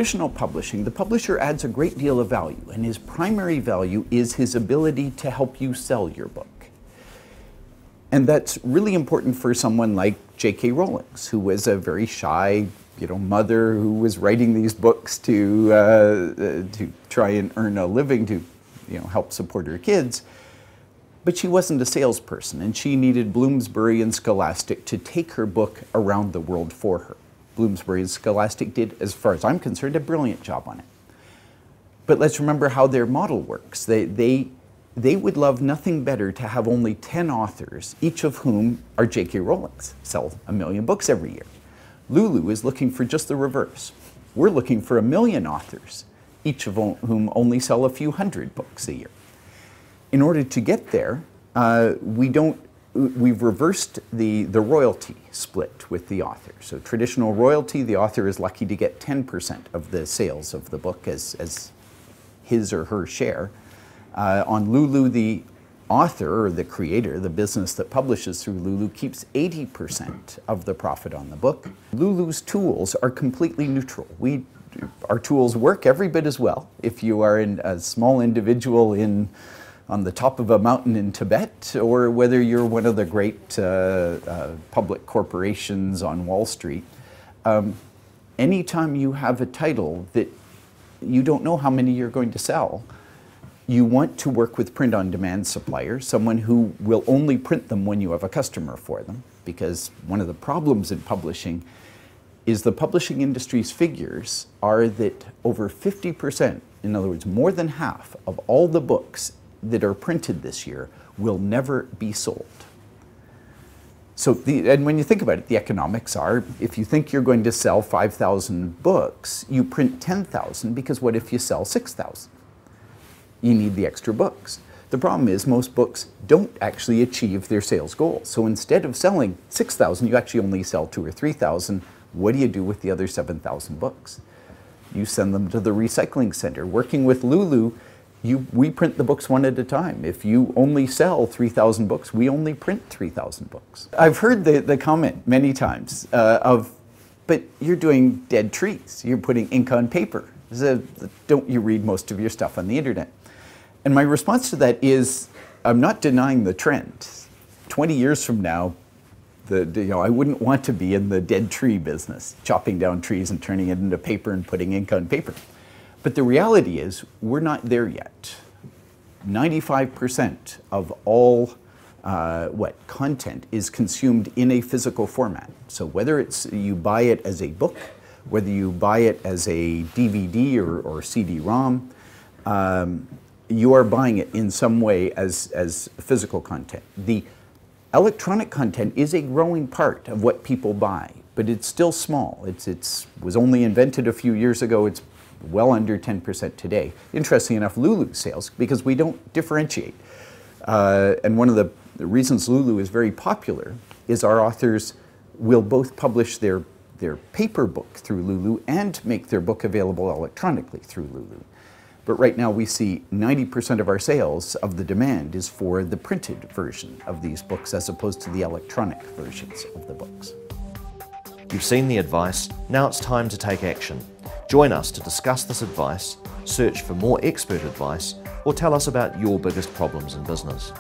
traditional publishing, the publisher adds a great deal of value, and his primary value is his ability to help you sell your book. And that's really important for someone like J.K. Rowling, who was a very shy, mother who was writing these books to try and earn a living to, help support her kids. But she wasn't a salesperson, and she needed Bloomsbury and Scholastic to take her book around the world for her. Bloomsbury and Scholastic did, as far as I'm concerned, a brilliant job on it. But let's remember how their model works. They would love nothing better to have only 10 authors, each of whom are J.K. Rowling's, sell 1 million books every year. Lulu is looking for just the reverse. We're looking for 1 million authors, each of whom only sell a few hundred books a year. In order to get there, we've reversed the royalty split with the author. So traditional royalty, the author is lucky to get 10% of the sales of the book as his or her share. On Lulu, the author or the creator, the business that publishes through Lulu, keeps 80% of the profit on the book. Lulu's tools are completely neutral. Our tools work every bit as well if you are a small individual on the top of a mountain in Tibet, or whether you're one of the great public corporations on Wall Street. Anytime you have a title that you don't know how many you're going to sell, you want to work with print-on-demand suppliers, someone who will only print them when you have a customer for them, because one of the problems in publishing is the publishing industry's figures are that over 50%, in other words, more than half of all the books that are printed this year will never be sold. So, and when you think about it, the economics are, if you think you're going to sell 5,000 books, you print 10,000, because what if you sell 6,000? You need the extra books. The problem is most books don't actually achieve their sales goals. So instead of selling 6,000, you actually only sell 2,000 or 3,000. What do you do with the other 7,000 books? You send them to the recycling center. Working with Lulu, we print the books one at a time. If you only sell 3,000 books, we only print 3,000 books. I've heard the comment many times but you're doing dead trees. You're putting ink on paper. Don't you read most of your stuff on the internet? And my response to that is, I'm not denying the trend. 20 years from now, I wouldn't want to be in the dead tree business, chopping down trees and turning it into paper and putting ink on paper. But the reality is, we're not there yet. 95% of all content is consumed in a physical format. So whether it's you buy it as a book, whether you buy it as a DVD or CD-ROM, you are buying it in some way as physical content. The electronic content is a growing part of what people buy, but it's still small. It was only invented a few years ago. It's well under 10% today. Interesting enough, Lulu sales, because we don't differentiate. And one of the reasons Lulu is very popular is our authors will both publish their paper book through Lulu and make their book available electronically through Lulu. But right now we see 90% of our sales of the demand is for the printed version of these books as opposed to the electronic versions of the books. You've seen the advice, now it's time to take action. Join us to discuss this advice, search for more expert advice, or tell us about your biggest problems in business.